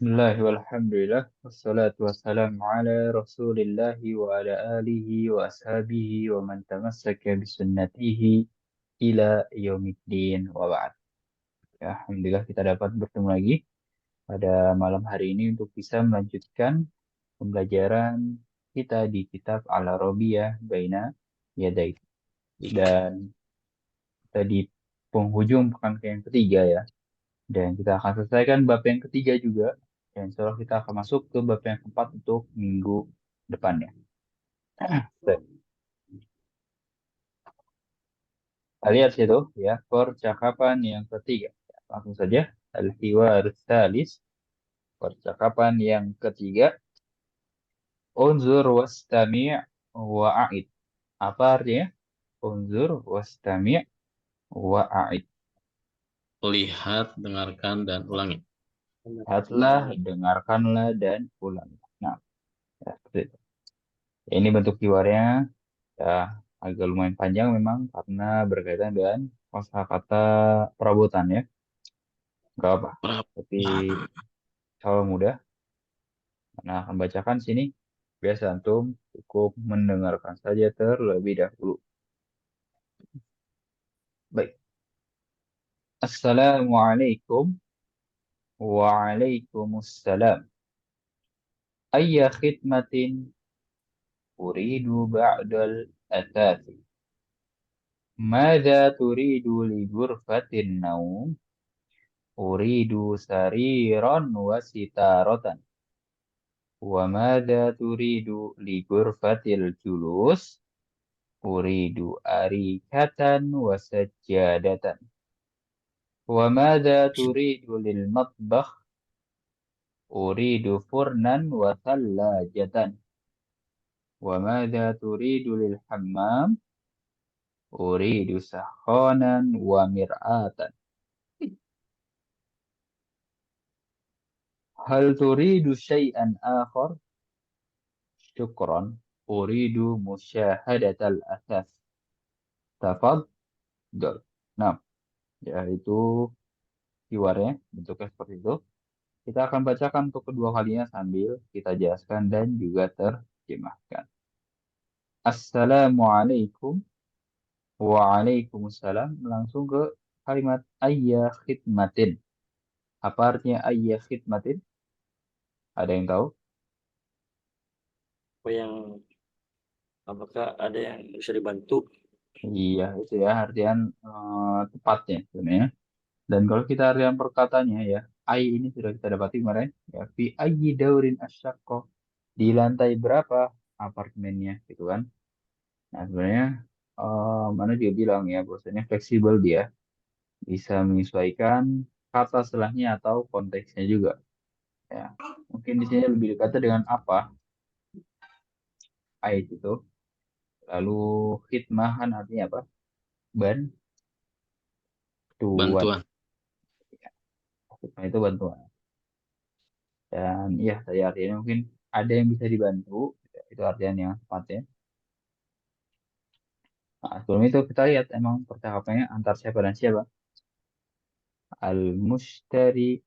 Bismillah walhamdulillah wassalatu wassalamu ala rasulillahi wa ala alihi wa ashabihi wa man tamassaka bisunnatihi ila yaumiddin wa ba'd. Ya, Alhamdulillah kita dapat bertemu lagi pada malam hari ini untuk bisa melanjutkan pembelajaran kita di kitab Al-Arabiyah Baina Yadai. Dan kita di penghujung pekan yang ketiga ya. Dan kita akan selesaikan bab yang ketiga juga. Dan insya Allah kita akan masuk ke bab yang keempat untuk minggu depannya. Baik. Kita lihat situ ya, percakapan yang ketiga. Langsung saja. Al-hiwar tsalis, percakapan yang ketiga. Unzur wastami' wa'id. Apa artinya? Unzur wastami' wa'id. Lihat, dengarkan, dan ulangi. Lihatlah, dengarkanlah, dan ulangi. Nah, ya, seperti itu. Ini bentuk hiwarnya ya agak lumayan panjang memang karena berkaitan dengan kosakata perabotan ya. Gak apa. Tapi kalau mudah, nah akan bacakan sini. Biasa antum cukup mendengarkan saja terlebih dahulu. Baik. Assalamualaikum. Waalaikumsalam. Ayya khidmatin uridu ba'dal athati. ماذا تريد لغرفة النوم؟ أريد سريرا وستارة. وماذا تريد لغرفة الجلوس؟ أريد أريكة وسجادة. وماذا تريد للمطبخ؟ أريد فرنا وثلاجة. وماذا تريد للحمام؟ أريد سخانا ومرآة. هل تريد شيئا آخر؟ شكرا، أريد مشاهدة الأثاث. تفضل. Nah, yaitu keywordnya bentuknya seperti itu. Kita akan bacakan untuk kedua kalinya sambil kita jelaskan dan juga terjemahkan. Assalamualaikum. Waalaikumsalam. Langsung ke kalimat ayya khidmatin. Apa artinya ayya khidmatin? Ada yang tahu? Apa yang apakah ada yang bisa dibantu? Iya, itu ya artian tepatnya sebenarnya. Dan kalau kita artian perkataannya ya, ay ini sudah kita dapati kemarin. Ya, fi ayyi daurin asyakko. Di lantai berapa apartemennya gitu kan. Nah, sebenarnya mana juga bilang ya, bahwasanya fleksibel dia bisa menyesuaikan kata setelahnya atau konteksnya juga. Ya, mungkin di sini lebih dekat dengan apa ayat itu. Lalu khidmah kan artinya apa? Bantuan. Bantuan. Khidmah itu bantuan. Dan iya, saya artinya mungkin ada yang bisa dibantu. Itu artian yang tepat ya. Nah, sebelum itu kita lihat emang percakapannya antar siapa dan siapa. Al-mushtari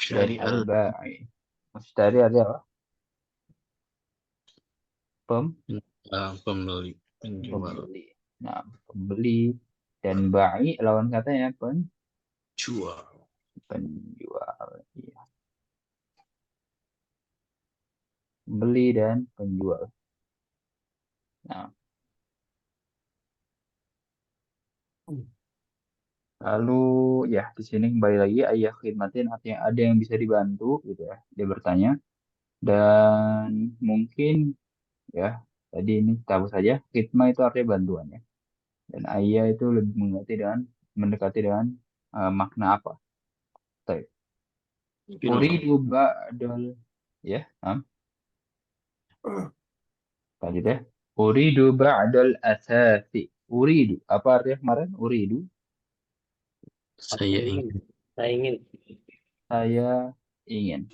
dan Syariat. al-ba'i. Mushtari artinya apa? Pembeli, penjual. Pembeli. Nah, pembeli dan ba'i lawan katanya Jual. penjual. Iya. Pembeli dan penjual. Nah, lalu ya di sini kembali lagi ayah khidmatin artinya ada yang bisa dibantu gitu ya. Dia bertanya dan mungkin ya tadi ini tahu saja khidmah itu artinya bantuan ya. Dan ayah itu lebih mendekati dengan makna apa? Baik. Mungkin Uridu ba'dal ya, lanjut ya. Uridu ba'dal asasi. Uridu. Apa artinya kemarin? Uridu. saya ingin. Saya ingin. Saya ingin.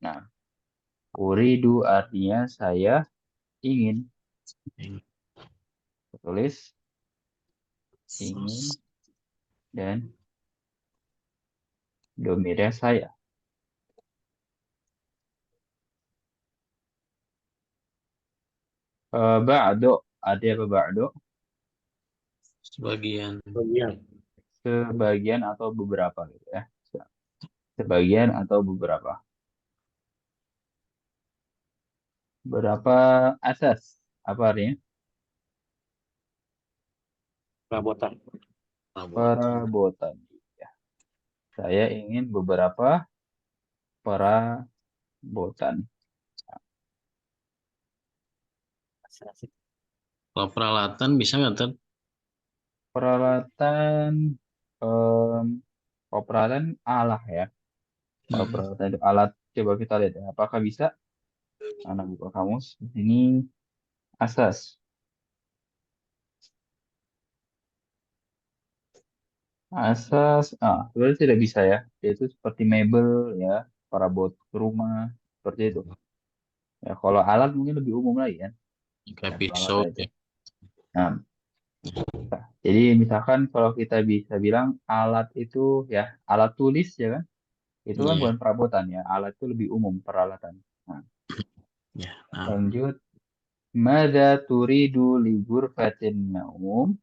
Nah, uridu artinya saya ingin. Tulis ingin dan domirnya saya. Ba'do. Ada apa ba'do? Sebagian. Bagian. Sebagian atau beberapa gitu ya. Sebagian atau beberapa. Berapa asas? Apa artinya? Perabotan. Perabotan. Perabotan. Ya. Saya ingin beberapa perabotan. Asas. Kalau peralatan bisa nggak, Tad? Peralatan, em, kalau peralatan alah ya. Kalau Hmm. peralatan itu alat, coba kita lihat ya. Apakah bisa? Anak buka kamus. Di sini asas. Asas, sebenarnya tidak bisa ya. Yaitu seperti mebel ya, perabot rumah, seperti itu. Ya, kalau alat mungkin lebih umum lagi kan. Ya, Kayak pisau peralatan itu. ya. Nah, jadi misalkan kalau kita bisa bilang alat itu ya, alat tulis ya kan. Itu kan Iya. bukan perabotan ya. Alat itu lebih umum peralatan. Nah, Ya. Nah, lanjut. Mada turidu li ghurfatin naum?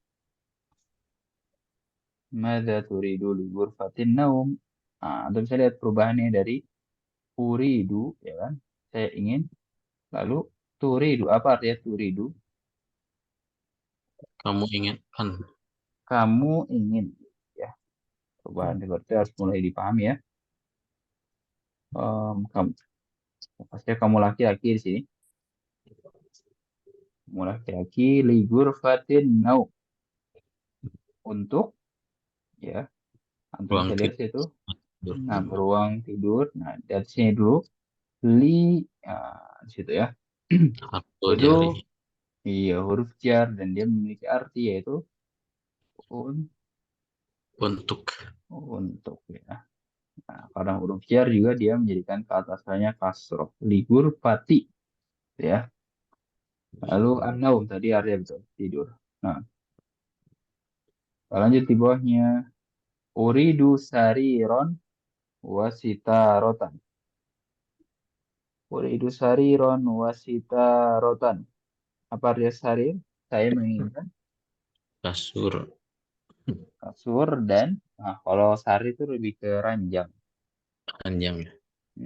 Mada turidu li ghurfatin naum? Anda bisa lihat perubahannya dari uridu, ya kan? Saya ingin. Lalu turidu, apa artinya turidu? kamu ingatkan. Kamu ingin. Ya, perubahan berarti harus mulai dipahami ya. Kamu, pastinya kamu laki-laki di sini. Kamu laki-laki li ghurfatin naum. Untuk, ya, antum Ruang bisa lihat tidur. situ. Nah, beruang tidur. Nah, dari sini dulu. Li, di situ ya. Atau Itu jari. iya huruf jar dan dia memiliki arti yaitu un, Untuk. untuk ya. Nah, karena huruf jar juga dia menjadikan kata asalnya kasroh. Ligur pati ya. Lalu an-naum tadi artinya betul tidur. Nah, lanjut di bawahnya. Uridu sariron wasita rotan. Uridu sariron wasita rotan. Apa artinya sarir? Saya menginginkan Kasur. kasur dan kalau sari itu lebih ke ranjang. Panjang ya.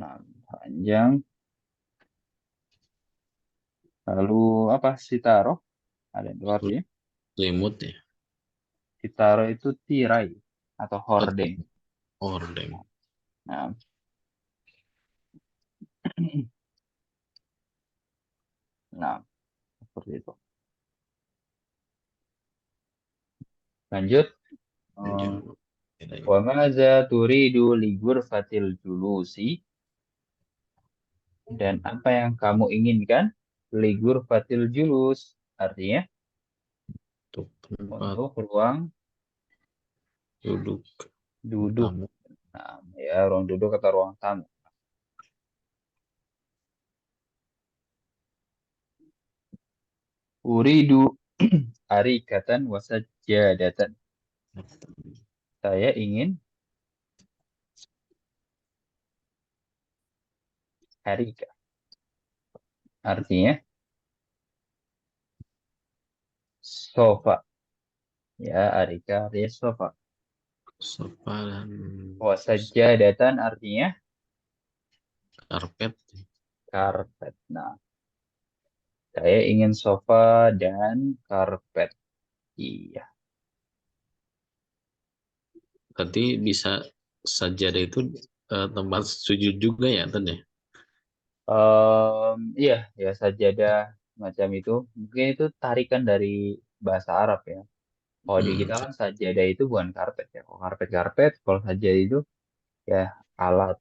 Nah, ranjang. Lalu apa? Sitaro. Ada dua artinya. Selimut ya. Sitaro itu tirai atau hordeng. Ordeng. Nah, nah seperti itu. Lanjut. Panjang. Wa maza turidu li ghurfatil julusi, dan apa yang kamu inginkan li ghurfatil julus artinya Untuk tempat untuk ruang duduk duduk. tamu. Nah, ya ruang duduk atau ruang tamu. Uridu arikatan wasajjadatan. Saya ingin arika. Artinya sofa. Ya, arika artinya sofa. Sofa dan Wasajjadatan artinya karpet. karpet. Nah, saya ingin sofa dan karpet. Iya. Berarti bisa sajadah itu tempat sujud juga ya, Tad ya? Iya, ya sajadah macam itu. Mungkin itu tarikan dari bahasa Arab ya. Kalau di kita kan sajadah itu bukan karpet ya. Kalau karpet-karpet, kalau sajadah itu ya alat.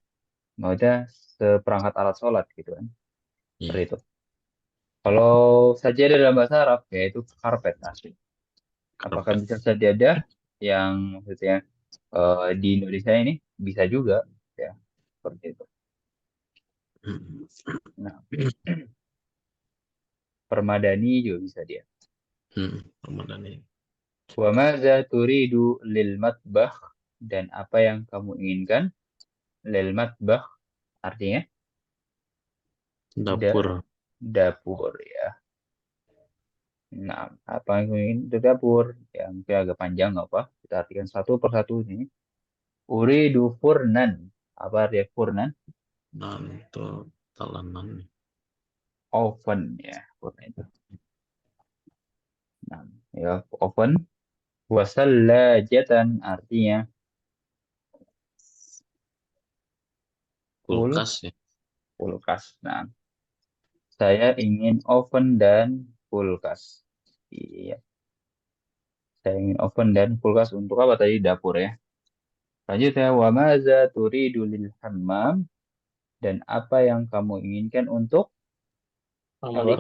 Maksudnya seperangkat alat sholat gitu kan. Seperti Iya, itu. Kalau sajadah dalam bahasa Arab, ya itu karpet asli. Apakah karpet. bisa sajadah yang maksudnya di Indonesia ini? Bisa juga. Ya, seperti itu. Nah, permadani juga bisa dia. Ramadan ini. Wa madza turidu lil matbakh, dan apa yang kamu inginkan lil matbakh artinya Dapur. dapur ya. Nah, apa yang ingin di dapur? Ya, mungkin agak panjang, nggak apa. Kita artikan satu per satu ini. Uridu furnan. Apa artinya furnan? Dan itu telanan. Oven, ya. Furnan itu. Nah, ya, oven. Wasallajatan artinya Kulkas ya. kulkas. Nah, saya ingin oven dan kulkas. Iya, saya ingin oven dan kulkas untuk apa tadi? Dapur ya. Lanjut ya, wa maza turidu lil hammam, dan apa yang kamu inginkan untuk Mandi. apa?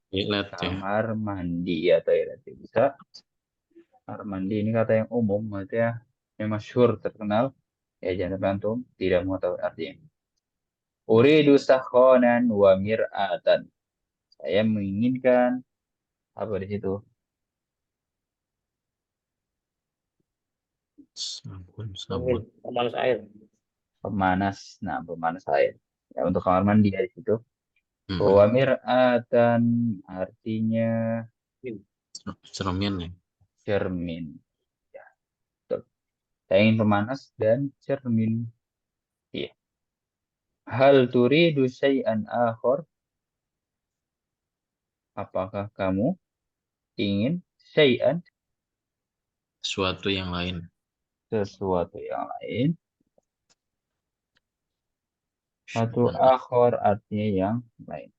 Toilet ya. Kamar mandi ya, toilet. Bisa. Kamar mandi ini kata yang umum, maksudnya yang masyhur terkenal. Ya jangan sampai antum tidak mengetahui artinya. Uridu sakhonan wa mir'atan. Saya menginginkan apa di situ? Sabun. Pemanas air. Pemanas. Nah, pemanas air. Ya, untuk kamar mandi ya di situ. Wa Mm-mm. mir'atan artinya Cermin ya. cermin. Ya, betul. Saya ingin pemanas dan cermin. Iya. Hal turidu syai'an akhar? Apakah kamu ingin syai'an Sesuatu yang lain. sesuatu yang lain? Atau Syai'an. akhar artinya yang lain.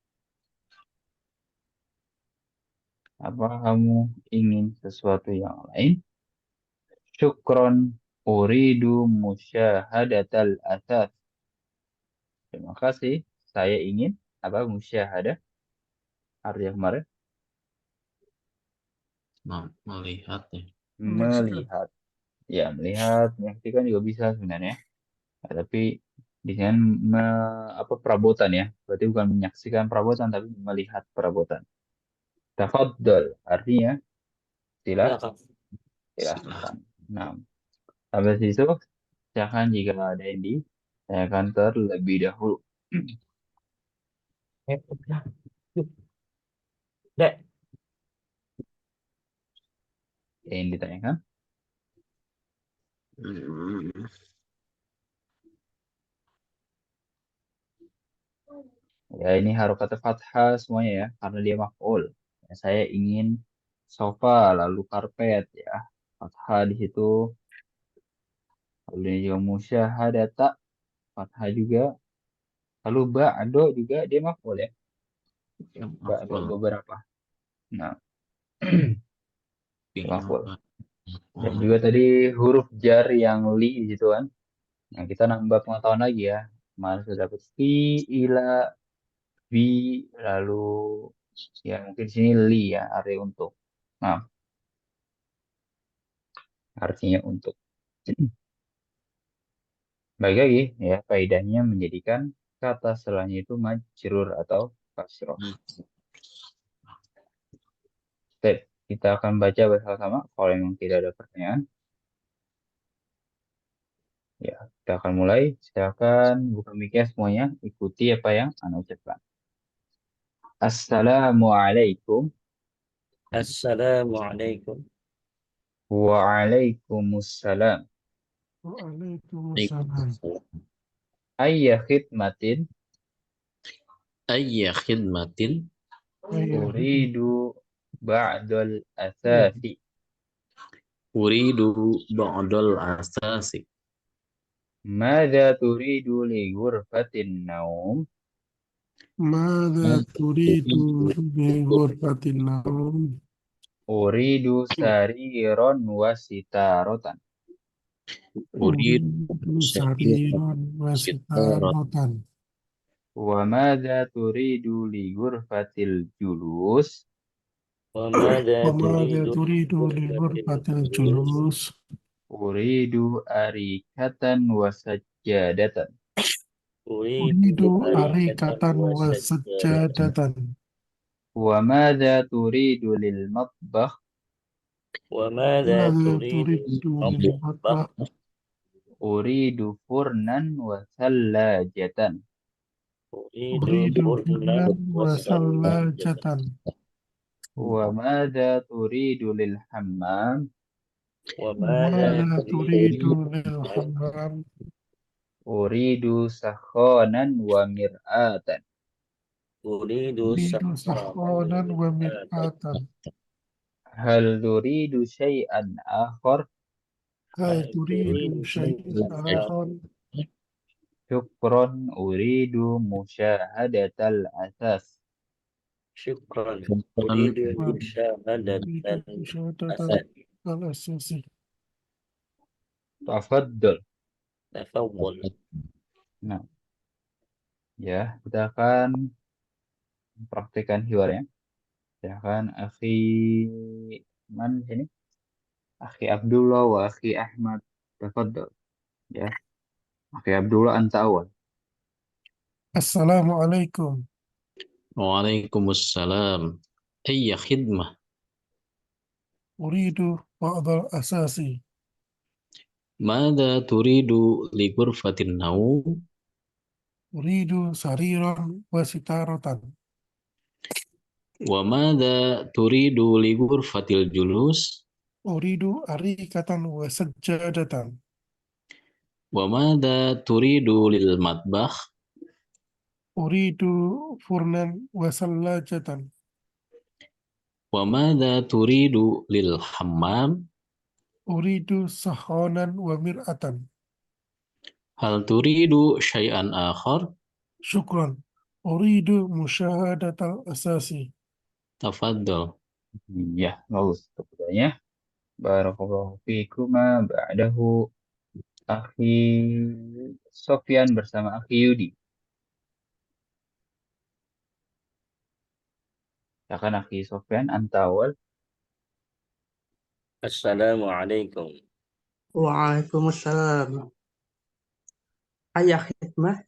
Apa kamu ingin sesuatu yang lain? Syukron uridu musyahadatal asas. Terima kasih. Saya ingin apa musyahadah artinya kemarin Nah, melihat ya. melihat. Ya, melihat, menyaksikan juga bisa sebenarnya. Ya, tapi di sini apa perabotan ya. Berarti bukan menyaksikan perabotan tapi melihat perabotan. Tafadhol artinya Silakan. silahkan. Nah, sampai situ silakan jika ada yang ditanyakan terlebih dahulu. Udah. Dek. Yang ditanyakan. Hmm. Ya, ini harokat fathah semuanya ya, karena dia maf'ul. Ya, saya ingin sofa, lalu karpet ya. Fathah di situ. Lalu ini juga musyahadata, fathah juga. Lalu ba'do juga dia maf'ul ya. Ba'do Afal. beberapa. Nah, dia Fi'il maf'ul. apa? Dan Oh, juga tadi huruf jar yang li gitu kan. Nah, kita nambah pengetahuan lagi ya. Kemarin sudah dapat fi, ila, bi, lalu ya mungkin di sini li ya, arti untuk. Nah, artinya untuk. Baik lagi ya, faedahnya menjadikan kata setelahnya itu majrur atau kasroh. hmm. Baik, kita akan baca bersama-sama. Kalau memang tidak ada pertanyaan, ya kita akan mulai. Silakan buka mic-nya semuanya, ikuti apa yang Anda ucapkan. Assalamualaikum. Assalamualaikum. Waalaikumsalam. Waalaikumsalam. Ayya khidmatin Ayya khidmatin Ayah, uridu ba'dal asasi. uridu ba'dal asasi. Mada turidu li ghurfatin naum? Mada turidu bi ghurfatin naum? Uridu sariron wasitarotan. Uridu Uridu sariran sariran sitarat. wasitaratan. Wa madza turidu li ghurfatil julus? وماذا Wamada تريد turidu li غرفة ghurfatil الجلوس؟ julus? Uridu arikatan wasajjadatan. أريد Uridu أريكة arikatan وسجادة. wasajjadatan. Wa madza turidu lil matbakh? وماذا Mada تريد turidu lil للمطبخ؟ matbakh? Uridu furnan wa thallajatan. أريد Uridu فرنا furnan وثلاجة. wasallajatan. وماذا تريد للحمام وماذا وماذا تريد تريد للحمام أريد سخانا ومرآة أريد أريد سخانا سخانا ومرآة هل تريد شيئا آخر هل هل تريد تريد شيء شيئا آخر شكرا أريد مشاهدة الأثاث شكرا شكراً. أريد مشاهدة أريد مشاهدة الأثر الأساسي تفضل. تفضل. Nah, ya, kita akan praktikkan hiwarnya. Silakan akhi man sini? Akhi Abdullah wa akhi Ahmad. Tafadhal. Ya, akhi Abdullah anta awal. السلام عليكم Waalaikumsalam. أي خدمة؟ أريد بعض الأساسي ماذا تريد لغرفة النوم؟ أريد سريرا وستارة وماذا تريد لغرفة الجلوس؟ أريد أريكة وسجادة وماذا تريد للمطبخ؟ أريد فرنا وثلاجة وماذا تريد للحمام؟ أريد سخانا ومرآة هل تريد شيئا آخر؟ شكرا أريد مشاهدة الأساسي تفضل. Ya, bagus. Kemudiannya, barakallahu fikuma ba'dahu akhi Sofyan bersama akhi Yudi. Silakan akhi Sofyan anta awal. السلام عليكم. Waalaikumsalam. Ayah khidmah,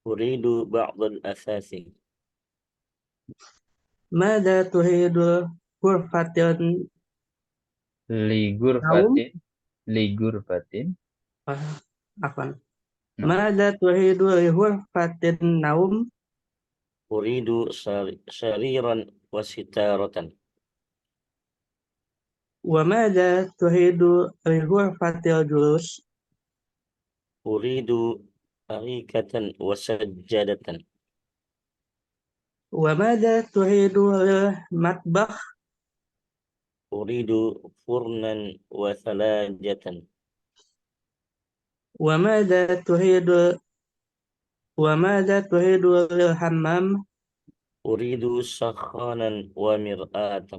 أريد بعض الأثاث ماذا تريد غرفة Li النوم؟ gurfatin. Li gurfatin. عفوا. Nah, ماذا تريد لغرفة النوم؟ أريد سريرا وستارة. وماذا تريد لغرفة الجلوس؟ أريد أريكة وسجادة. وماذا تريد للمطبخ؟ أريد فرنا وثلاجة. وماذا تريد للحمام؟ أريد سخانا ومرآة.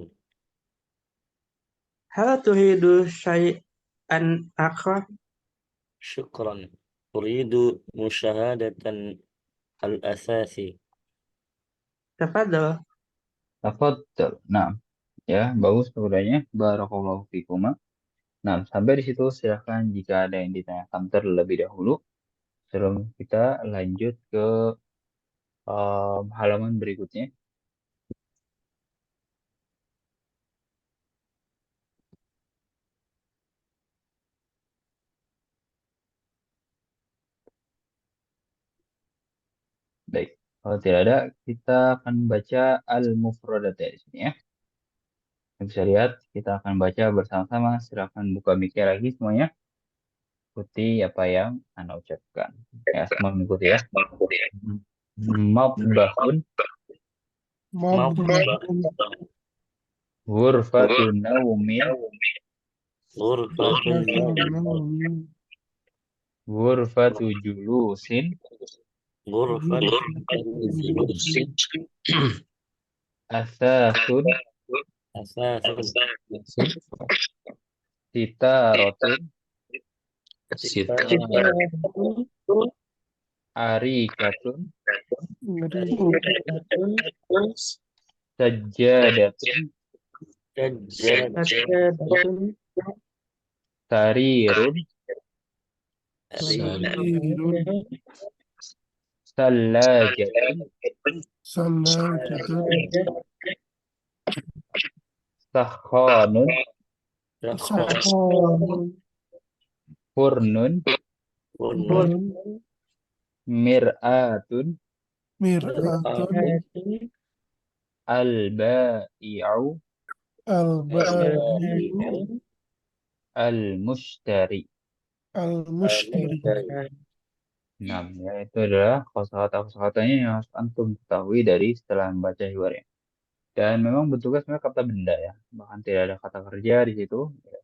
هل تريد شيئا آخر؟ شكرا أريد مشاهدة الأثاث. تفضل. tafadhal. Nah, ya, bagus kemudiannya. Barakallahu fikuma. Nah, sampai di situ silakan jika ada yang ditanyakan terlebih dahulu sebelum kita lanjut ke halaman berikutnya. Baik, kalau tidak ada, kita akan baca al-mufradat di sini ya. Yang bisa lihat, kita akan baca bersama-sama. Silakan buka mic lagi semuanya. Ikuti apa yang Anda ucapkan. Ya, semua mengikuti ya. Mabahun, مطبخ ghurfatun naumin, غرفة النوم. ghurfatu julusin, غرفة الجلوس. asasun, أثاث. sitarotun, ستارة. arikatun, أريد sajjadatun, سجادة. sarirun, سرير sallajatun, ثلاجة sakhanun, سخان furnun, فرن mir'atun, مرآة Al-bai'u Al-bai'u al-mushtari. al-mushtari. Nah, ya, itu adalah kosakata-kosakatanya yang harus antum ketahui dari setelah membaca hiwarnya. Dan memang bentuknya sebenarnya kata benda ya. Bahkan tidak ada kata kerja di situ. Ya,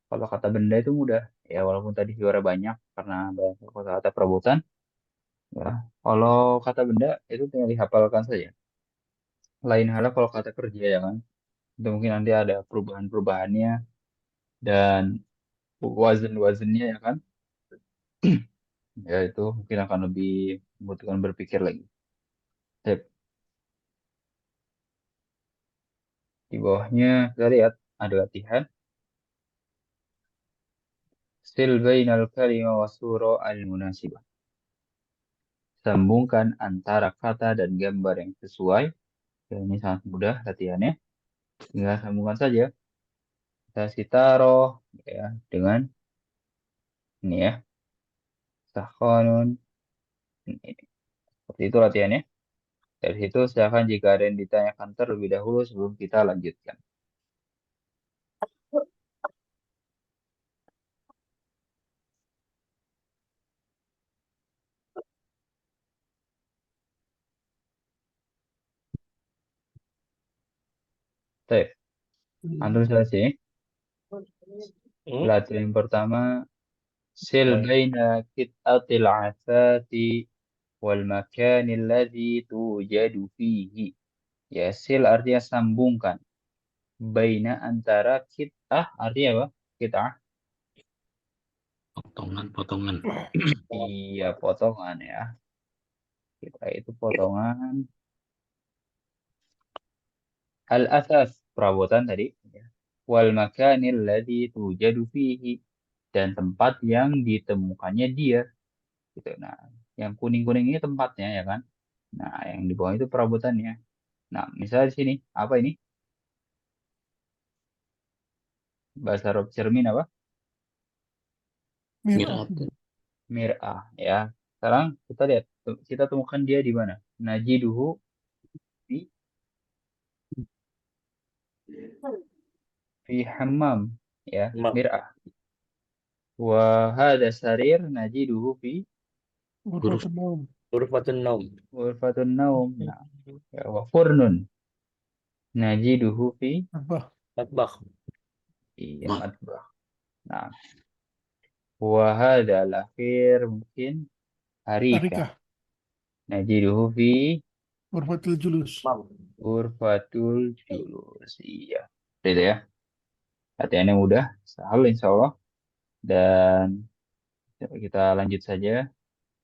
kalau kata benda itu mudah. Ya, walaupun tadi hiwarnya banyak karena banyak kosakata perabotan. Ya, kalau kata benda itu tinggal dihafalkan saja. Lain halnya kalau kata kerja ya kan. Itu mungkin nanti ada perubahan-perubahannya dan wazan-wazannya ya kan. Ya itu mungkin akan lebih membutuhkan berpikir lagi. Sip. Di bawahnya kita lihat ada latihan. Sil bainal kalima wa sura al-munasibah. Sambungkan antara kata dan gambar yang sesuai. Ya, ini sangat mudah latihannya. Tinggal sambungkan saja. Kita sitaroh ya dengan ini ya. Sakhonun. Ini. Seperti itu latihannya. Dari situ silakan jika ada yang ditanyakan terlebih dahulu sebelum kita lanjutkan. Baik. Antum selesai. Latihan yang pertama. Sil baina kit'atil asati wal makanil ladzi tujadu fihi. Ya, sil artinya sambungkan. Baina antara kit'ah artinya apa? Kit'ah. Potongan-potongan. Iya, potongan ya. Kita itu potongan. Al-asas, perabotan tadi. Ya. Wal makanil ladzi tujadu fihi. Dan tempat yang ditemukannya dia. Gitu. Nah, yang kuning-kuning ini tempatnya ya kan. Nah, yang di bawah itu perabotannya. Nah, misalnya di sini, apa ini? Bahasa Arab cermin apa? Mir'ah. Mir'ah ya. Sekarang kita lihat, kita temukan dia di mana? Najiduhu fi hammam ya, mir'ah. Wa hada sarir najiduhu fi Ghurfatun naum. Ghurfatun naum. ghurfatun naum. Nah, ya, wa furnun najiduhu fi Apa? Matbakh. iya matbah. Nah, wa hada al-akhir mungkin harika. Arika. Najiduhu fi Ghurfatul julus. ghurfatul julus. Iya. Itu ya. Latihannya mudah, sahal insya Allah. Dan kita lanjut saja.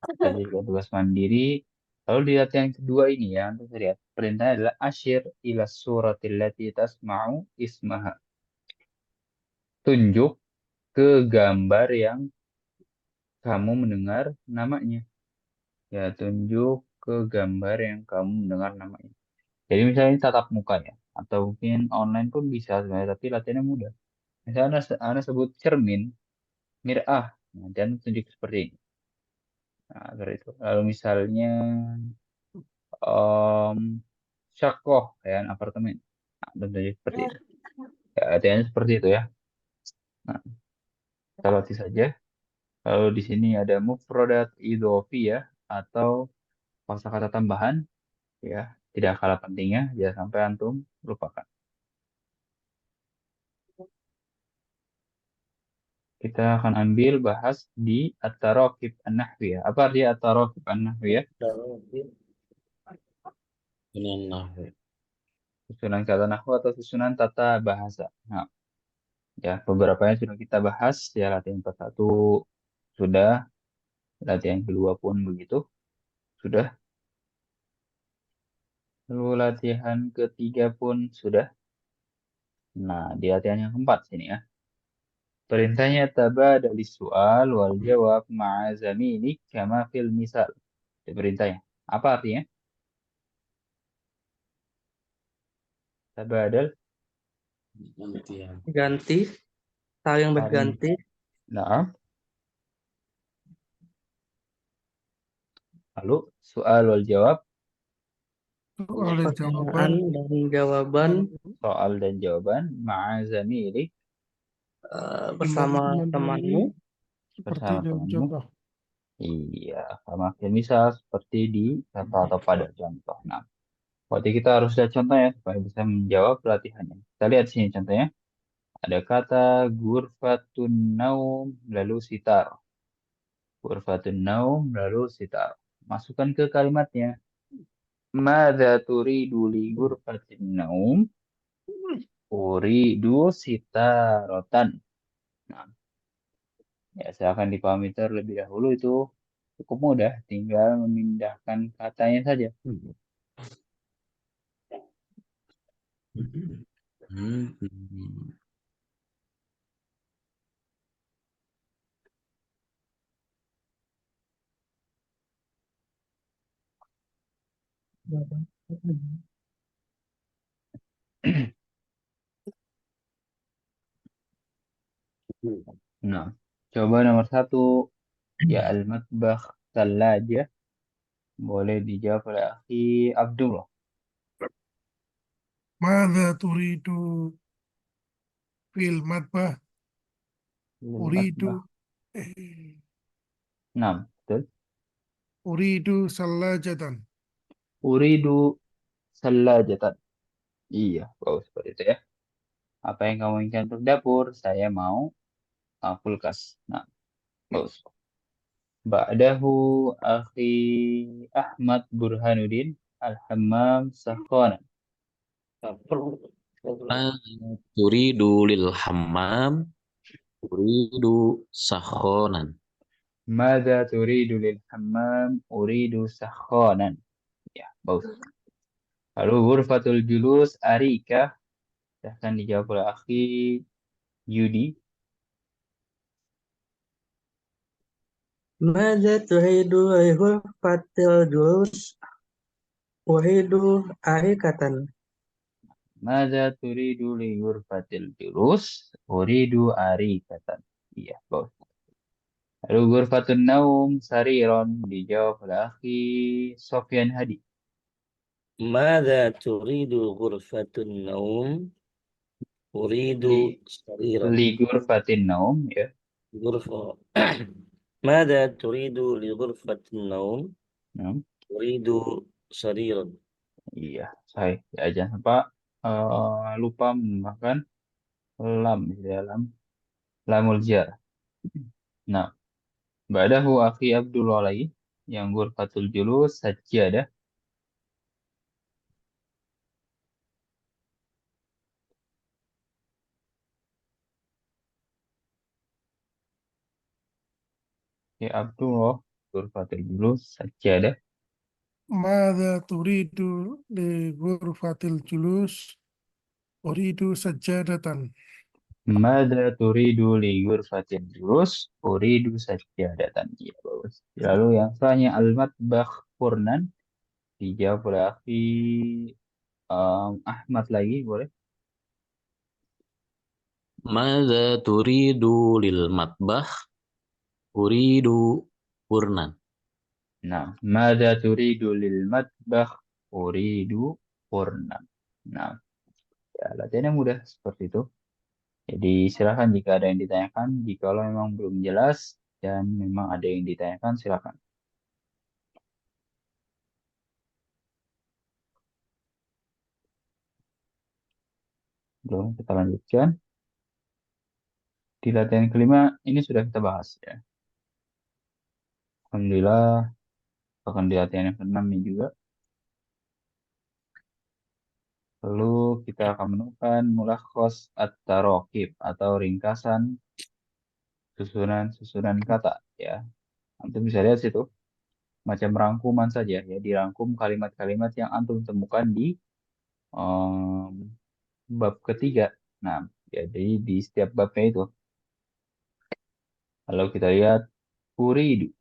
Tadi tugas mandiri. Lalu di latihan kedua ini ya, untuk lihat. Perintahnya adalah asyir ila suratil lati tasma'u ismaha. Tunjuk ke gambar yang kamu mendengar namanya. Ya, tunjuk ke gambar yang kamu mendengar namanya. Jadi misalnya ini tatap muka ya. Atau mungkin online pun bisa sebenarnya, tapi latihannya mudah. Misalnya Anda sebut cermin, mir'ah. Nah, dan tunjuk seperti ini. Nah, agar itu. Lalu misalnya um, syakoh, kayak apartemen. Nah, tentunya seperti itu. Ya, artinya seperti itu ya. Nah, kita latih saja. Lalu di sini ada mufrodat idhofi ya, atau kosakata tambahan ya. Tidak kalah pentingnya, jangan sampai antum lupakan. Kita akan ambil bahas di at-tarakib an-nahwiyah. Apa artinya at-tarakib an-nahwiyah? Susunan kata nahwu atau susunan tata bahasa. Nah, ya, beberapanya sudah kita bahas ya, latihan satu sudah, latihan kedua pun begitu sudah, lalu latihan ketiga pun sudah. Nah, di latihan yang keempat sini ya, perintahnya tabadali soal wal jawab ma'a zaminik kama fil misal. Itu perintahnya. Apa artinya? Tabadal Ganti, saling saling. berganti. Nah, lalu soal wal jawab Soal dan jawaban. Pertanyaan dan jawaban Soal dan jawaban ma'a zamilik bersama Dengan temanmu. seperti bersama dalam temanmu. contoh. Iya, sama kayak misal seperti di kata atau pada contoh. Nah, berarti kita harus lihat contohnya supaya bisa menjawab pelatihannya. Kita lihat sini contohnya. Ada kata gurfatun naum lalu sitar. Gurfatun naum lalu sitar. Masukkan ke kalimatnya. Madza turidu li gurfatin naum? Uridu sitarotan. Nah, ya silakan dipahami terlebih dahulu itu cukup mudah, tinggal memindahkan katanya saja. Hmm. Nah, coba nomor satu, ya al-matbakh Thalaja. Boleh dijawab oleh Akhi Abdullah. Mada turidu fil matbah? Uridu Matbakh. eh, Nah, betul. uridu salajatan. Uridu salajatan. Iya, bagus seperti itu ya. Apa yang kamu inginkan untuk dapur? Saya mau kulkas. Nah, bagus. Ba'dahu Akhi Ahmad Burhanuddin Al-Hammam Sakhonan. Perlu. Turidu lil hammam, turidu sakhonan. Mada turidu lil hammam? Uridu sakhonan. Ya, bagus. Lalu ghurfatul julus arika. Silahkan dijawab oleh Akhi Yudi. Mada turidu li ghurfatil julus? Uridu arikatan. Mada turidu li ghurfatil julus? Uridu arikatan. Iya, bagus. Lalu ghurfatun naum sariron. Dijawab oleh Akhi Sofyan Hadi. ماذا تريد غرفة النوم؟ أريد Li, سريرا. li ghurfatin naum. Ya. غرفة ماذا تريد لغرفة النوم؟ Nah, أريد سريرا. iya, saya ya, jangan sampai lupa menggunakan lam di dalam lamul jar. Nah, ba'dahu akhi Abdullah lagi yang ghurfatul julus sajjadah. Ya Abdullah ghurfatul julus sajjadah. Mada turidu li ghurfatil julus? Uridu sajadatan. Mada turidu li ghurfatil julus? Uridu sajjadatan. Iya, bagus. Lalu yang selanjutnya al-matbakh furnan. Dijawab oleh akhi Ahmad lagi, boleh? Mada turidu lil matbah, uridu furnan. Nah, mada turidu lil matbakh? Uridu furnan. Nah, ya, latihannya mudah seperti itu. Jadi silakan jika ada yang ditanyakan, jika memang belum jelas dan memang ada yang ditanyakan, silakan. Belum, kita lanjutkan. Di latihan kelima ini sudah kita bahas ya. Alhamdulillah, bahkan di latihan yang keenam ini juga. Lalu kita akan menemukan mulakhos at-tarokib atau ringkasan susunan kata ya. Antum bisa lihat situ macam rangkuman saja ya, dirangkum kalimat-kalimat yang antum temukan di em, bab ketiga. Nah, jadi di setiap babnya itu. Kalau kita lihat uridu,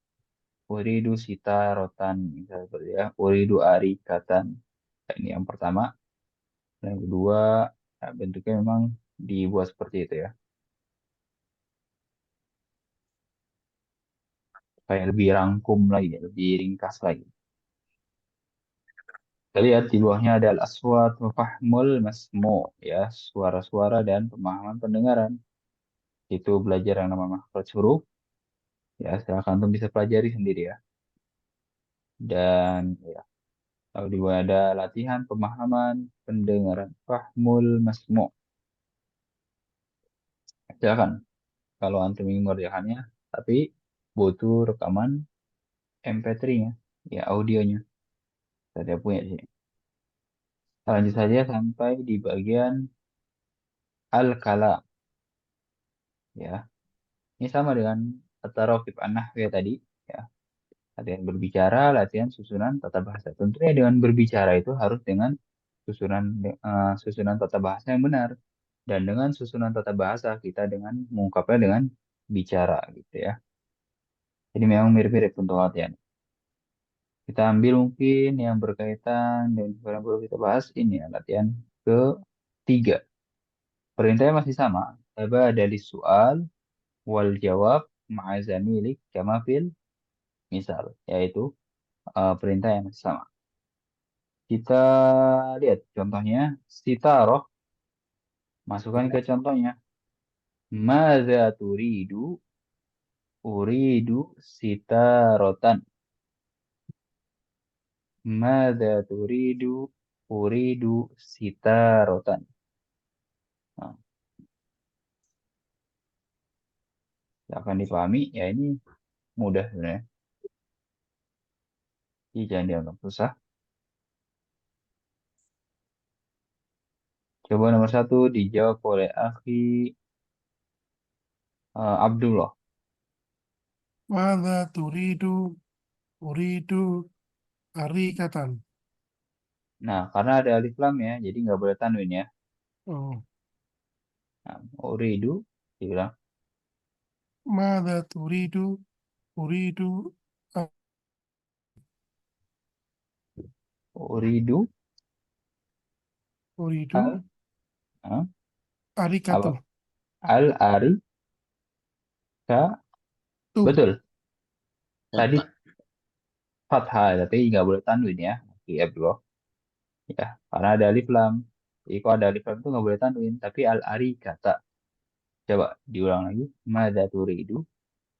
uridu sita rotan, misalnya seperti ya, uridu arikatan. Nah, ini yang pertama. Yang kedua, nah, bentuknya memang dibuat seperti itu ya, kayak lebih rangkum lagi, ya, lebih ringkas lagi. Kita lihat di bawahnya ada al-aswat wa fahmul masmu, ya, suara-suara dan pemahaman pendengaran. Itu belajar yang namanya makhraj huruf. Ya, silakan antum bisa pelajari sendiri ya. Dan ya, kalau di bawah ada latihan pemahaman pendengaran fahmul masmu. Silakan kalau antum ingin mengerjakannya, tapi butuh rekaman MP3-nya, ya audionya. Saya punya di sini. Lanjut saja sampai di bagian al-kalam, ya. Ini sama dengan at-taraqib an-nahwi tadi, ya. Latihan berbicara, latihan susunan tata bahasa. Tentunya dengan berbicara itu harus dengan susunan tata bahasa yang benar. Dan dengan susunan tata bahasa kita dengan mengungkapnya dengan bicara gitu ya. Jadi memang mirip-mirip untuk latihan. Kita ambil mungkin yang berkaitan dengan yang perlu kita bahas ini ya, latihan ketiga. Perintahnya masih sama. Coba dari soal wal jawab ma'azamilik kama fil misal, yaitu perintah yang masih sama. Kita lihat contohnya, sitaroh, masukkan ke contohnya. Madza turidu, uridu sitarotan. Madza turidu, uridu sitarotan. Nah, akan dipahami, ya ini mudah sebenarnya. Jadi jangan dianggap susah. Coba nomor 1 dijawab oleh Akhi Abdullah. Mada turidu, uridu, arikatan. Nah, karena ada alif lam ya, jadi nggak boleh tanwin ya. Oh, Nah, uridu, dibilang mada turidu, uridu, uridu uridu, al, ah, apa? arikatu. Al ari ka, Tuh, betul. Tadi Kata. fathah, tapi nggak boleh tanwin ya. Akhi Abdullah. Ya, karena ada alif lam. Jadi kalau ada alif lam itu nggak boleh tanwin. Tapi al ari kata. Coba diulang lagi. Mada turidu.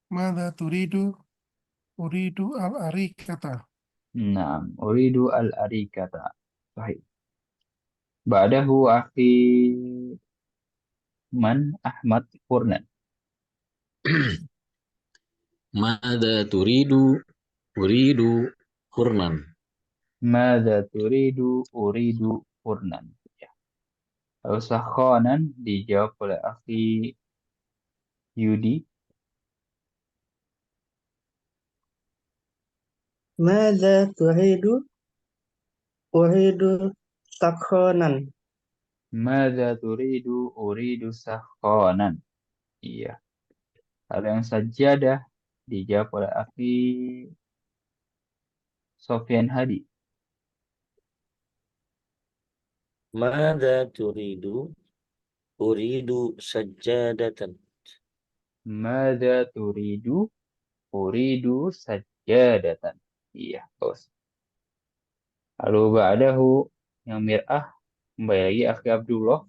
mada turidu, uridu al-arikata. Nah, uridu al ari kata. Baik. Ba'dahu akhi man Ahmad Purnan. Mada turidu, uridu, Furnan. Mada turidu uridu Purnan. Ya. Lalu sakhonan dijawab oleh akhi Yudi. Mada turidu, uridu sakhonan. Mada turidu uridu sakhonan. Iya. Lalu yang sajadah dijawab oleh akhi Sofyan Hadi. Mada turidu? Uridu sajadatan. Mada turidu uridu sajadatan. Iya, bos. Lalu ba'dahu yang mir'ah kembali lagi akhi Abdullah.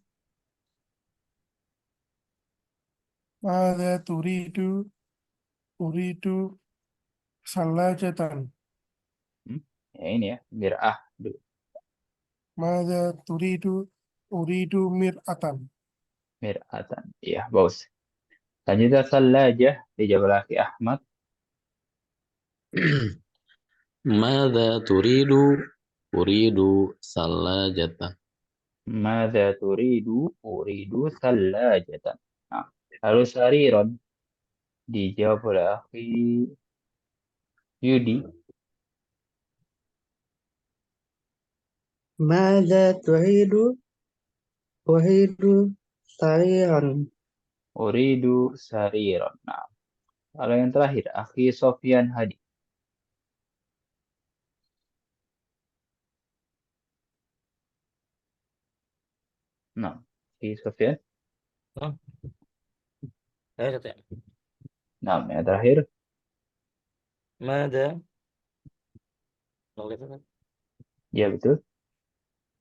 Mada turidu, uridu, salajatan. Hmm, ya ini ya, mir'ah. Mada turidu, uridu mir'atan. Mir'atan. Iya, bos. Selanjutnya salajah dijawab oleh akhi Ahmad. Mada turidu, uridu, salajata. Mada turidu uridu salajatan. Nah, lalu sariron dijawab oleh akhi Yudi. Mada turidu, uridu sariran. Uridu sariron. Nah, lalu yang terakhir akhi Sofyan Hadi. Nah, akhi Sofyan. Hah? Ayo katanya. Nah, yang terakhir Mada? Nol itu kan? ya betul.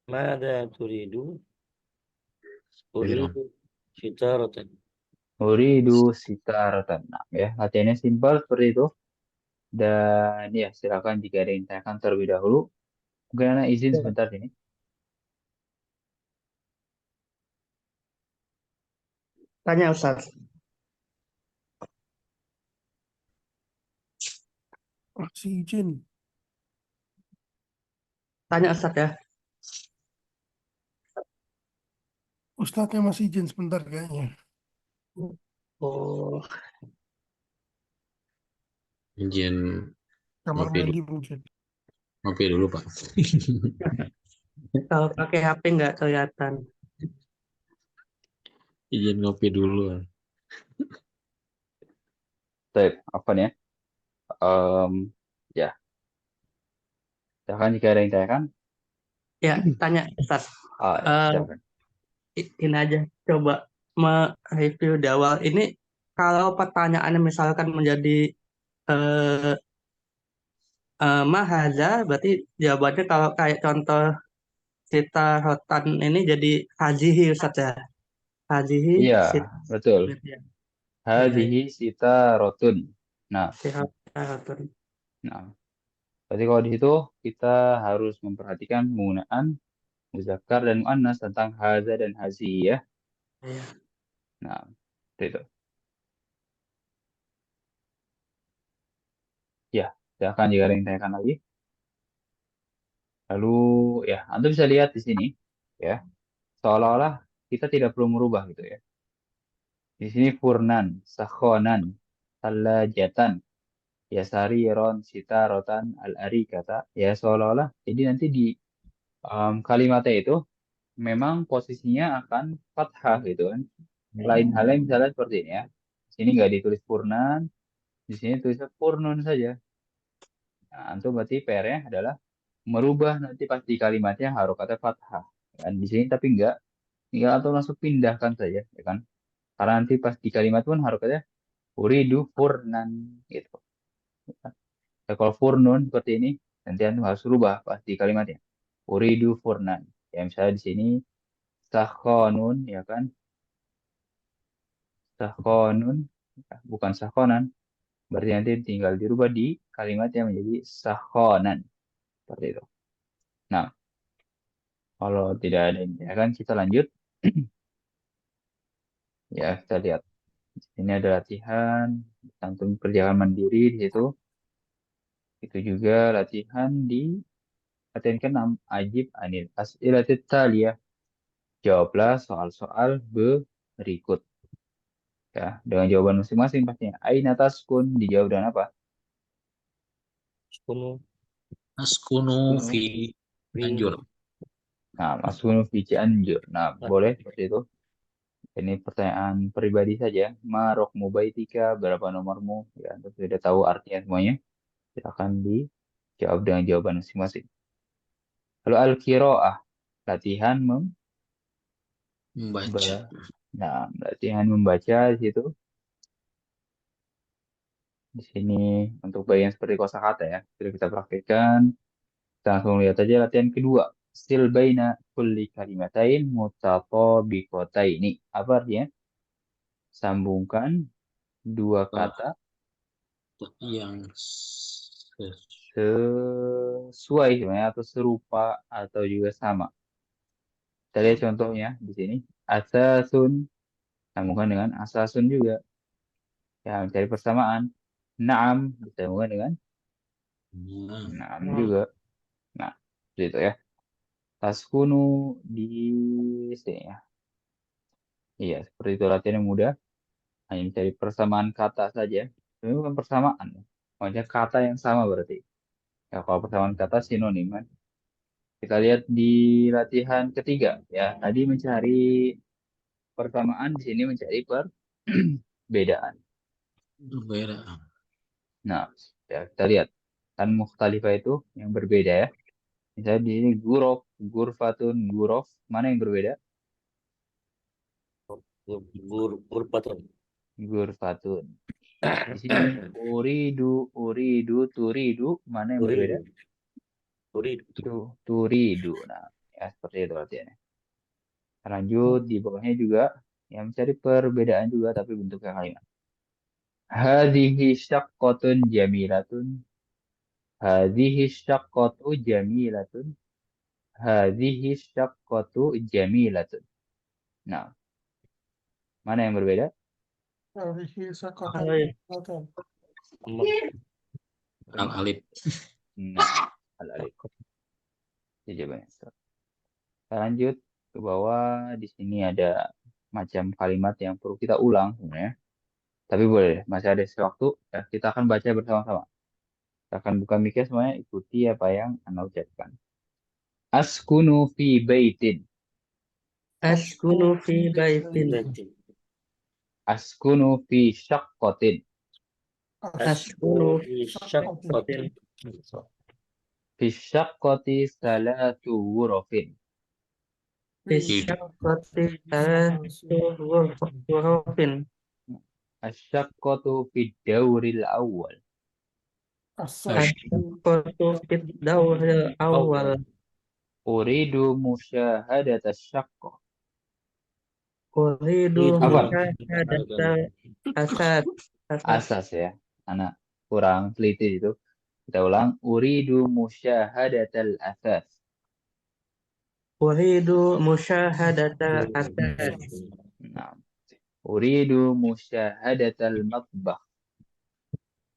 Mada turidu? Jadi, Uridu sitaratan. Uridu sitaratan. Nah, ya, latihannya simpel seperti itu. Dan ya, silakan jika ada yang ditanyakan terlebih dahulu. Mungkin Ana izin Ya, sebentar ini. tanya Ustaz. Masih izin. Tanya Ustaz ya. Ustadznya masih izin sebentar kayaknya. Oh, izin Kamar ngopi dulu, mandi mungkin. ngopi dulu Pak. kalau pakai HP nggak kelihatan. Izin ngopi dulu. Baik, apa nih ya? Em, ya, silakan jika ada yang ditanyakan. Ya, tanya Ustaz. Ya, Eh, silakan. ini aja, coba mereview di awal. Ini kalau pertanyaannya misalkan menjadi eh, mahaza, berarti jawabannya kalau kayak contoh kita rotan ini jadi hazihi Ustaz ya. Hazihi Iya, sit betul. ya. Iya, iya. Hadhihi sitarotun. Nah, Siratun. nah, berarti kalau di situ kita harus memperhatikan penggunaan muzakkar dan muannas tentang haza dan hazi ya. Iya. Nah, seperti itu. Ya, silakan jika ada yang ditanyakan lagi. Lalu ya, Anda bisa lihat di sini ya, seolah-olah kita tidak perlu merubah gitu ya. Di sini furnan, sakhonan, salajatan, yasariron, sitarotan, al-ari kata ya seolah-olah. Jadi nanti di kalimatnya itu memang posisinya akan fathah gitu kan. Lain halnya misalnya seperti ini ya. Di sini nggak ditulis purnan, di sini tulisnya purnun saja. Nah, antum berarti PR-nya adalah merubah nanti pas di kalimatnya harokatnya fathah. Dan di sini tapi enggak, tinggal atau langsung pindahkan saja, ya kan? Karena nanti pas di kalimat pun harokatnya uridu furnan gitu. Ya, kalau furnun seperti ini, nanti antum harus rubah pas di kalimatnya. Uridu furnan. Ya misalnya di sini sakhonun, ya kan? Sakhonun, bukan sakhonan. Berarti nanti tinggal dirubah di kalimatnya menjadi sakhonan. Seperti itu. Nah, kalau tidak ada yang ya kan kita lanjut. Ya, kita lihat. Ini ada latihan, cantum perjalanan mandiri di situ. Itu juga latihan di latihan ke-6. Ajib anil as'ilatit taliyah. Jawablah soal-soal berikut. Ya, dengan jawaban masing-masing pastinya. Aina taskun dijawab dengan apa? Kunu Askunu fi Anjur. Nah, masukun fi Cianjur. Nah, boleh seperti itu. Ini pertanyaan pribadi saja. Marok mubaitika, berapa nomormu? Ya, untuk sudah tahu artinya semuanya. Silakan dijawab dengan jawaban masing-masing. Lalu al-qiraah, latihan Membaca. nah, latihan membaca di situ. Di sini untuk bagian seperti kosakata ya. Sudah kita praktikkan. Kita langsung lihat aja latihan kedua. Sil baina kulli kalimatain mutatabiqataini. Apa artinya? Sambungkan dua Ah, kata yang sesuai sebenarnya atau serupa atau juga sama. Kita lihat contohnya di sini. Asasun sambungkan dengan asasun juga. Ya, mencari persamaan. Naam disambungkan dengan naam juga. Nah, seperti itu ya. Taskunu di sini ya. Iya, seperti itu latihan yang mudah. Hanya mencari persamaan kata saja. Ini bukan persamaan. Maksudnya kata yang sama berarti. Ya, kalau persamaan kata sinonim kan. Kita lihat di latihan ketiga. Ya, tadi mencari persamaan, di sini mencari perbedaan. berbeda. Nah, ya kita lihat. Kan mukhtalifah itu yang berbeda ya. Misalnya di sini gurof, gurfatun, gurof. Mana yang berbeda? gurpatun. Gurfatun. Di sini uridu, uridu, turidu. Mana yang berbeda? Uridu. Uridu. Turidu. Nah, Ya, seperti itu latihannya. Lanjut di bawahnya juga yang mencari perbedaan juga tapi bentuknya kalimat. Hadhihi syaqqatun jamilatun. Hadhihi syaqqatu jamilatun. Hadhihi syaqqatu jamilatun. Nah, mana yang berbeda? Hadhihi syaqqatun Oh, iya. jamilatun. Al-alif. Nah, al-alif. Itu jawabannya. Kita lanjut ke bawah. Di sini ada macam kalimat yang perlu kita ulang sebenarnya. Tapi boleh, masih ada sewaktu. Ya, kita akan baca bersama-sama. Kita akan buka mic semuanya, ikuti apa yang Anda ucapkan. Askunu fi baitin. Askunu fi baitin. Askunu fi syaqqatin. Askunu fi syaqqatin. Fi syaqqati salatu ghurafin. Bisyaqqati salatu ghurafin. Asyaqqatu fi dawril awal. Asyaqqatu fid dawril awal. Uridu musyahadata syaqqa. Uridu Apa? musyahadatal asas. Asas ya. Anak kurang teliti itu. Kita ulang. Uridu musyahadatal asas. Uridu musyahadatal asas. Nah. Uridu musyahadatal matbah.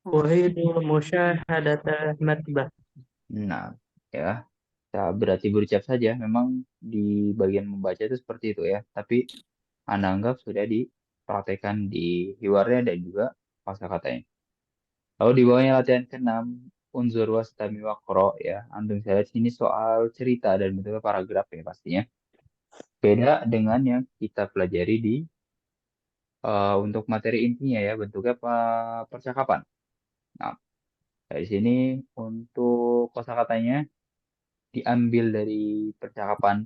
Uridu musyahadatal matbah. Nah, ya. Kita berarti berucap saja. Memang di bagian membaca itu seperti itu ya. Tapi Anda anggap sudah dipraktekkan di hiwarnya dan juga kosakatanya. Lalu di bawahnya latihan ke-6, unzur wastami waqro ya. Antum saya lihat sini soal cerita dan bentuknya paragraf ya pastinya. Beda dengan yang kita pelajari di untuk materi intinya ya, bentuknya percakapan. Nah, dari sini untuk kosakatanya diambil dari percakapan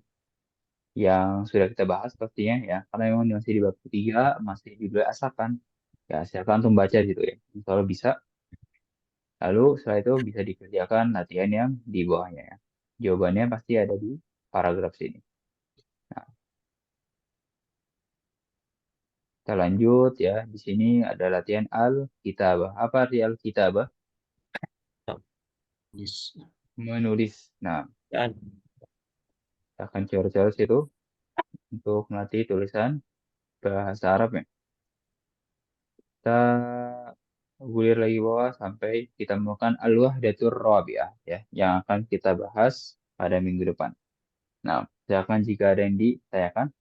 yang sudah kita bahas pastinya ya. Karena memang masih di bab ketiga, masih juga asalkan. Ya, silakan antum baca gitu ya. Kalau bisa. Lalu setelah itu bisa dikerjakan latihan yang di bawahnya ya. Jawabannya pasti ada di paragraf sini. Nah, kita lanjut ya. Di sini ada latihan al-kitabah. Apa arti al-kitabah? Yes. Menulis. Nah, Dan kita akan coret-coret situ untuk melatih tulisan bahasa Arabnya. Kita gulir lagi bawah sampai kita menemukan al-wahdatur rabi'ah ya, yang akan kita bahas pada minggu depan. Nah, silakan jika ada yang ditanyakan.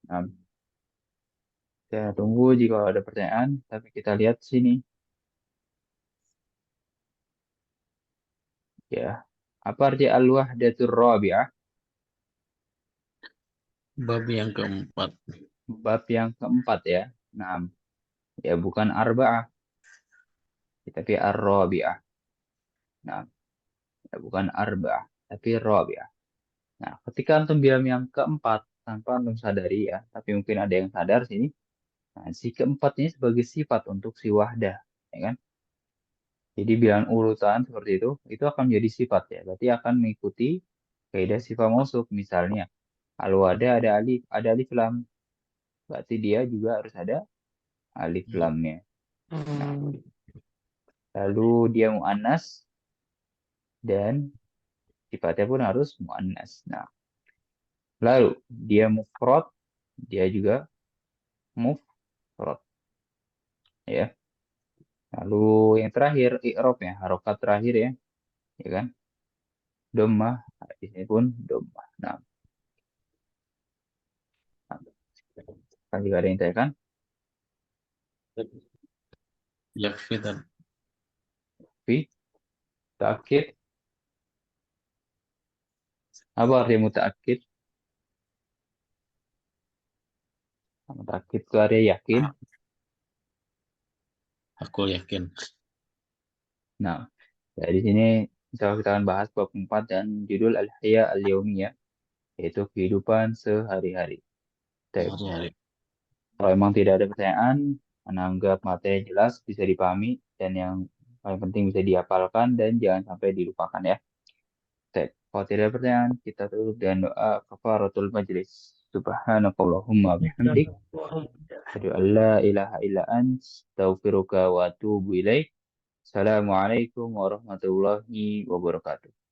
Nah, saya tunggu jika ada pertanyaan, tapi kita lihat sini. Ya, apa arti al-wahdatur rabi'ah? Bab yang keempat. Bab yang keempat ya. Nah, ya bukan arba'ah, tapi ar-rabi'ah. Nah, ya bukan arba'ah, tapi rabi'ah. Nah, ketika antum bilang yang keempat, tanpa antum sadari ya, tapi mungkin ada yang sadar sini. Nah, si keempat ini sebagai sifat untuk si wahdah, ya kan? Jadi bilangan urutan seperti itu akan menjadi sifat ya. Berarti akan mengikuti kaidah sifat mausuf. Misalnya, ada alif lam. Berarti dia juga harus ada alif lamnya. Nah, lalu dia mu'annas dan sifatnya pun harus mu'annas. Nah, lalu dia mufrad, dia juga mufrad. Ya. Lalu yang terakhir i'rabnya, harokat terakhir ya kan? Dhammah, di sini pun dhammah. Nah, kan jika ada yang tanyakan, Yakfi dan fi ta'kid, apa arti muta'akkid? Muta'akkid itu artinya yakin. aku yakin. Nah, ya di sini Misalnya kita akan bahas bab 4 dan judul Al-Haya Al-Yaumiyah, yaitu kehidupan sehari-hari. Baik. Sehari-hari. Kalau memang tidak ada pertanyaan, menanggap materi jelas, bisa dipahami, dan yang paling penting bisa dihafalkan dan jangan sampai dilupakan ya. Baik. Kalau tidak ada pertanyaan, kita tutup dengan doa kafaratul majlis. Subhanakallahumma bihamdik. Asyhadu an la ilaha illa ant, astaghfiruka wa atubu ilaik. Assalamualaikum warahmatullahi wabarakatuh.